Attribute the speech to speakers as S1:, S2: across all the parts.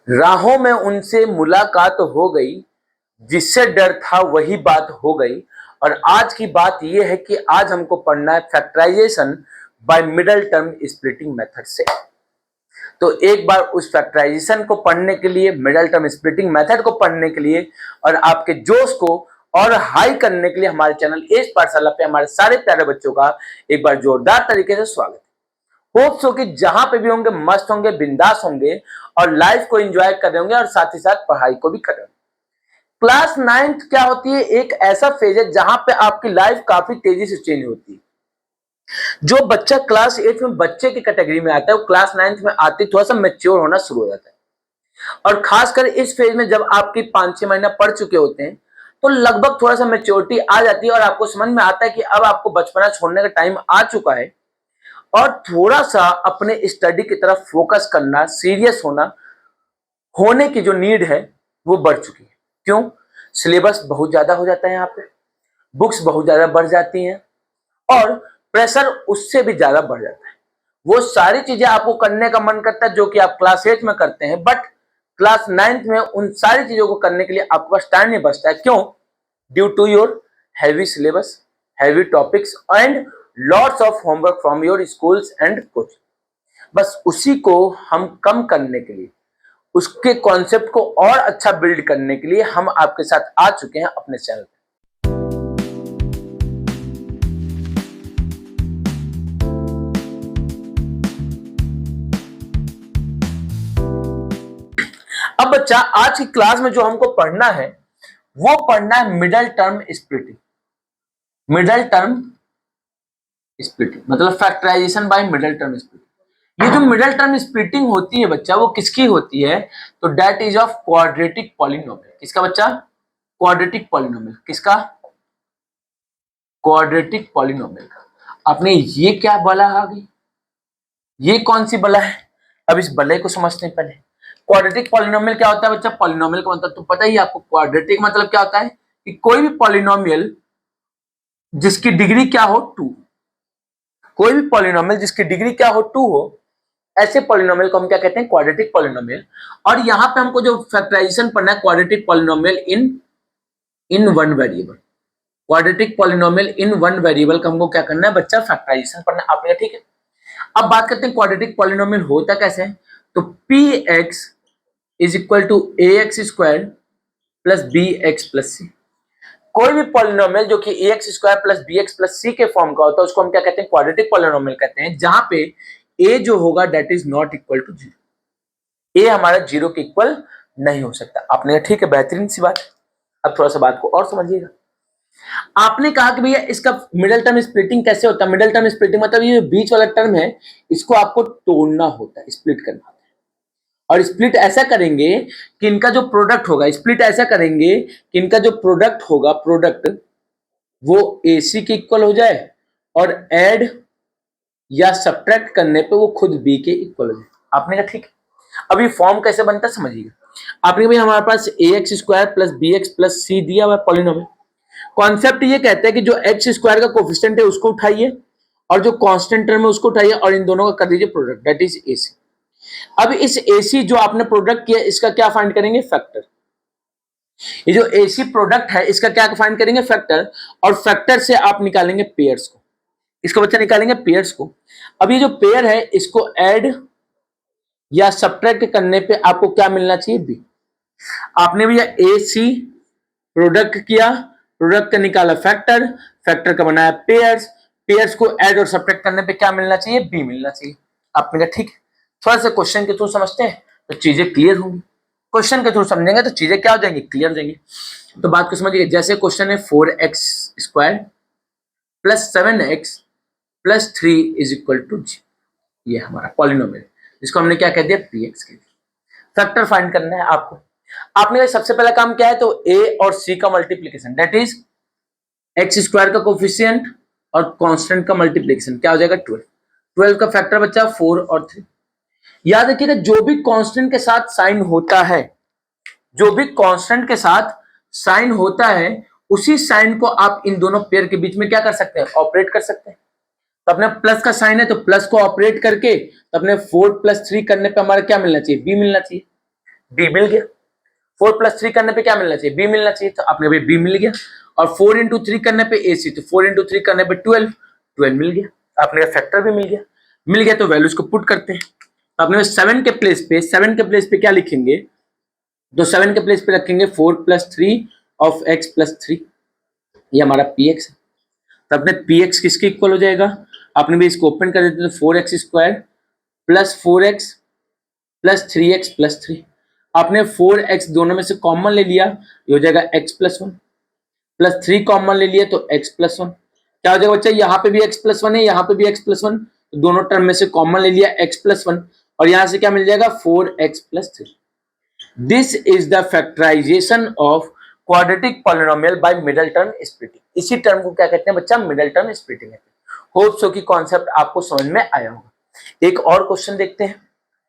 S1: राहों में उनसे मुलाकात हो गई, जिससे डर था वही बात हो गई। और आज की बात यह है कि आज हमको पढ़ना है factorization by middle term splitting method से। तो एक बार उस फैक्टराइजेशन को पढ़ने के लिए, मिडल टर्म स्प्लिटिंग मेथड को पढ़ने के लिए और आपके जोश को और हाई करने के लिए हमारे चैनल एज पाठशाला पे हमारे सारे प्यारे बच्चों का एक बार जोरदार तरीके से स्वागत है। होप्स हो कि जहां पे भी होंगे मस्त होंगे, बिंदास होंगे और लाइफ को एंजॉय कर रहे होंगे और साथ ही साथ पढ़ाई को भी कर रहे होंगे। क्लास 9th क्या होती है? एक ऐसा फेज है जहां पे आपकी लाइफ काफी तेजी से चेंज होती है। जो बच्चा क्लास 8 में बच्चे की कैटेगरी में आता है, वो क्लास 9th में आते थोड़ा सा मेच्योर होना शुरू हो जाता है। और खासकर इस फेज में जब आपकी 5-6 महीना पढ़ चुके होते हैं तो लगभग थोड़ा सा मेच्योरिटी आ जाती है और आपको समझ में आता है कि अब आपको बचपना छोड़ने का टाइम आ चुका है और थोड़ा सा अपने स्टडी की तरफ फोकस करना, सीरियस होने की जो नीड है वो बढ़ चुकी है। क्यों? सिलेबस बहुत ज्यादा हो जाता है, यहाँ पे बुक्स बहुत ज्यादा बढ़ जाती हैं और प्रेशर उससे भी ज्यादा बढ़ जाता है। वो सारी चीजें आपको करने का मन करता है जो कि आप क्लास 8 में करते हैं, बट क्लास 9th में उन सारी चीजों को करने के लिए आपके पास टाइम नहीं बचता है। क्यों? Due to your heavy syllabus, heavy topics and lots of homework from your schools and coaching. बस उसी को हम कम करने के लिए, उसके कॉन्सेप्ट को और अच्छा बिल्ड करने के लिए हम आपके साथ आ चुके हैं अपने चैनल पे। अब बच्चा, आज की क्लास में जो हमको पढ़ना है वो पढ़ना है middle term splitting. Middle term splitting मतलब factorisation by middle term splitting. ये जो मिडल टर्म स्प्लिटिंग होती है बच्चा, वो किसकी होती है? तो that is of quadratic polynomial. किसका बच्चा? Quadratic polynomial. किसका? क्वाड्रेटिक पॉलिनोमियल का। आपने ये क्या बला आ गई? ये कौन सी बला है? अब इस बले को समझते हैं पहले। क्वाड्रेटिक पॉलिनोमियल क्या होता है बच्चा? पॉलिनोमियल का मतलब तो पता ही है आपको। क्वाड्रेटिक मतलब क्या होता है कि कोई भी पॉलिनोमियल जिसकी डिग्री क्या हो? 2। कोई भी पॉलिनोमियल जिसकी डिग्री क्या हो? 2 हो, ऐसे पॉलिनोमियल को हम क्या कहते हैं? Quadratic polynomial. और यहां पे हमको जो फैक्टराइजेशन पढ़ना है, quadratic polynomial in one variable. Quadratic polynomial in one variable का हमको क्या करना है बच्चा? फैक्टराइजेशन पढ़ना है आपने, ठीक है। अब बात करते हैं क्वाड्रेटिक पॉलिनोमियल होता कैसे है। तो px is equal to ax square plus bx plus c। कोई भी पॉलिनोमियल जो कि ax square plus bx plus c के फॉर्म का होता है उसको हम क्या कहते हैं? क्वाड्रेटिक पॉलिनोमियल कहते हैं, जहां पे a जो होगा that is not equal to 0। a हमारा 0 के इक्वल नहीं हो सकता। आपने ठीक है, बेहतरीन सी बात। अब थोड़ा सा बात को और समझिएगा। आपने कहा कि भैया इसका मिडल टर्म स्प्लिटिंग कैसे होता है? मिडल टर्म स्प्लिटिंग मतलब ये बीच वाला टर्म है, इसको आपको तोड़ना होता है, स्प्लिट करना होता है। और स्प्लिट ऐसा करेंगे कि इनका जो प्रोडक्ट होगा, स्प्लिट ऐसा करेंगे कि इनका जो प्रोडक्ट होगा, प्रोडक्ट वो AC के इक्वल हो जाए और ऐड या सब्ट्रैक्ट करने पे वो खुद B के इक्वल हो जाए। आपने कहा ठीक है। अब ये फॉर्म कैसे बनता है समझिएगा। आपने भाई हमारे पास ax square plus bx plus c दिया हुआ पॉलिनोमियल। कॉन्सेप्ट ये कहता है कि जो एक्स स्क्वायर का कोफिशिएंट है उसको उठाइए और जो कांस्टेंट टर्म है उसको उठाइए और इन दोनों का कर दीजिए प्रोडक्ट, दैट इज AC। अब इस AC जो आपने प्रोडक्ट किया इसका क्या फाइंड करेंगे? फैक्टर। ये जो AC प्रोडक्ट है इसका क्या फाइंड करेंगे? फैक्टर। और फैक्टर से आप निकालेंगे पेयर्स को। इसको बच्चा निकालेंगे पेयर्स को। अब ये जो पेयर है इसको ऐड या सब्ट्रैक्ट करने पे आपको क्या मिलना चाहिए? B। आपने भैया AC प्रोडक्ट किया, प्रोडक्ट का निकाला फैक्टर, फैक्टर का बनाया पेयर्स, पेयर्स को ऐड और सब्ट्रैक्ट करने पे क्या मिलना चाहिए? B मिलना चाहिए। आपने कहा ठीक है। थोड़ा सा क्वेश्चन के थ्रू समझते हैं तो चीजें क्लियर होंगी। क्वेश्चन के थ्रू समझेंगे तो चीजें क्या हो जाएंगी? क्लियर हो जाएंगी। तो बात को समझिए। जैसे क्वेश्चन है 4x square plus 7x plus 3 is equal to g। ये हमारा पॉलिनोमियल, जिसको हमने क्या कह दिया? px कह दिया। फैक्टर फाइंड करना है आपको। आपने सबसे पहला काम क्या है? तो a और c का multiplication, that is x square का कोफिशिएंट और कांस्टेंट का मल्टीप्लीकेशन क्या हो जाएगा? 12। 12 का फैक्टर बच्चा 4 और 3। याद रखिएगा, जो भी कांस्टेंट के साथ साइन होता है, जो भी कांस्टेंट के साथ साइन होता है, उसी साइन को आप इन दोनों पेयर के बीच में क्या कर सकते हैं? ऑपरेट कर सकते हैं। तो अपने प्लस का साइन है तो प्लस को ऑपरेट करके तो अपने 4 प्लस 3 करने पे हमारा क्या मिलना चाहिए? B मिलना चाहिए। बी मिल गया। 4+3 करने पे क्या मिलना चाहिए, बी मिलना चाहिए, तो आपने भाई बी मिल गया। और 4 × 3 करने पे ए सी, तो 4 × 3 करने पे 12 मिल गया, आपने फैक्टर भी मिल गया। तो वैल्यूज को पुट करते हैं, तो आपने 7 के प्लेस पे क्या लिखेंगे, तो 7 के प्लेस पे रखेंगे 4+3 ऑफ x+3, ये हमारा पी एक्स है। तो अपने पी एक्स किसके इक्वल हो जाएगा, आपने भी इसको ओपन कर देते, तो 4x² plus 4x plus 3x plus 3, आपने 4x दोनों में से कॉमन ले लिया, ये हो जाएगा x+1, प्लस 3 कॉमन ले लिया तो x+1, क्या हो जाएगा बच्चा, यहाँ पे भी x+1 है, यहाँ पे भी x+1, तो दोनों टर्म में से कॉमन ले लिया x+1, और यहां से क्या मिल जाएगा 4x+3। This is the factorization of quadratic polynomial by middle term splitting. इसी टर्म को क्या कहते हैं बच्चा, मिडल टर्म स्प्लिटिंग है। होप सो कि कॉन्सेप्ट आपको समझ में आया होगा। एक और क्वेश्चन देखते हैं,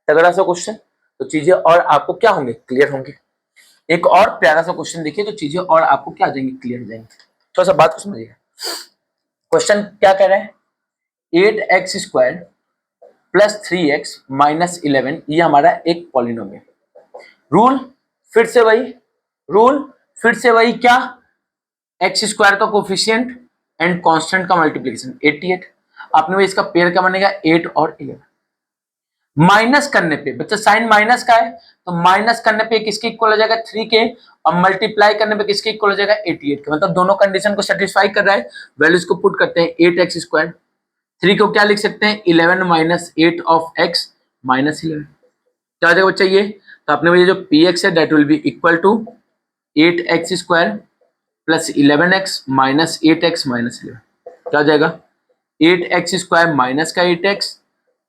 S1: तगड़ा सा क्वेश्चन, तो चीजें और आपको क्या होंगे, क्लियर होंगे। एक और प्यारा सा क्वेश्चन देखिए, तो चीजें और आपको क्या जाएंगी, क्लियर हो जाएंगी। थोड़ा सा बात को समझिएगा। क्वेश्चन क्या कह रहा है, 8x² प्लस 3x माइनस 11, ये हमारा एक पॉलिनोमियल। रूल फिर से वही क्या, x² का कोफिशिएंट एंड कांस्टेंट का मल्टीप्लिकेशन 88, आपने भी इसका पेयर क्या बनेगा 8 और 11। माइनस करने पे बच्चा साइन माइनस का है, तो माइनस करने पे किसके इक्वल हो जाएगा 3 के, और मल्टीप्लाई करने पे किसके इक्वल हो जाएगा 88 के, मतलब दोनों कंडीशन को सेटिस्फाई कर रहा है। वैल्यूज को पुट करते हैं, 8x², 3 को क्या लिख सकते हैं 11 माइनस 8 ऑफ x माइनस 11, क्या हो जाएगा बच्चा ये, तो आपने भैया जो px है that will be equal to 8x² plus 11x minus 8x minus 11, क्या हो जाएगा 8x² माइनस का 8x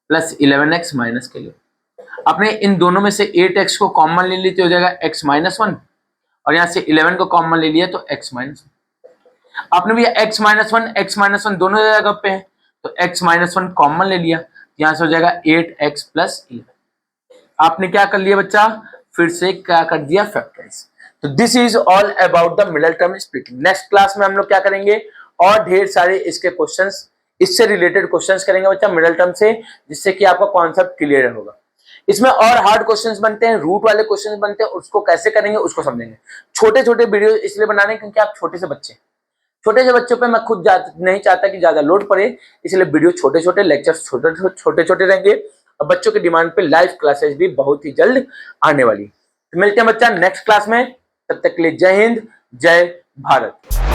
S1: प्लस 11x माइनस के लिए, आपने इन दोनों में से 8x को कॉमन ले ली तो हो जाएगा x-1, और यहां से 11 को कॉमन ले लिया तो x-1, आपने भी x-1 दोनों जगह पे है, तो x-1 कॉमन ले लिया, यहां से हो जाएगा 8x प्लस 11। आपने क्या कर लिया बच्चा, फिर से क्या कर दिया, फैक्टराइज। तो this is all about the middle term splitting. Next class में हम लोग क्या करेंगे, और ढेर सारे इसके क्वेश्चंस, इससे रिलेटेड क्वेश्चंस करेंगे बच्चा मिडल टर्म से, जिससे कि आपका कॉन्सेप्ट क्लियर होगा। इसमें और हार्ड क्वेश्चंस बनते हैं, रूट वाले क्वेश्चंस बनते हैं, उसको कैसे करेंगे उसको समझेंगे। छोटे छोटे वीडियो इसलिए बनाने क्योंकि आप छोटे से बच्चों पे मैं खुद नहीं चाहता कि ज्यादा लोड पड़े, इसलिए वीडियो छोटे छोटे लेक्चर्स छोटे छोटे रहेंगे, और बच्चों की डिमांड पे लाइव क्लासेस भी बहुत ही जल्द आने वाली। तो मिलते हैं बच्चा नेक्स्ट क्लास में, तब तक के लिए जय हिंद जय भारत।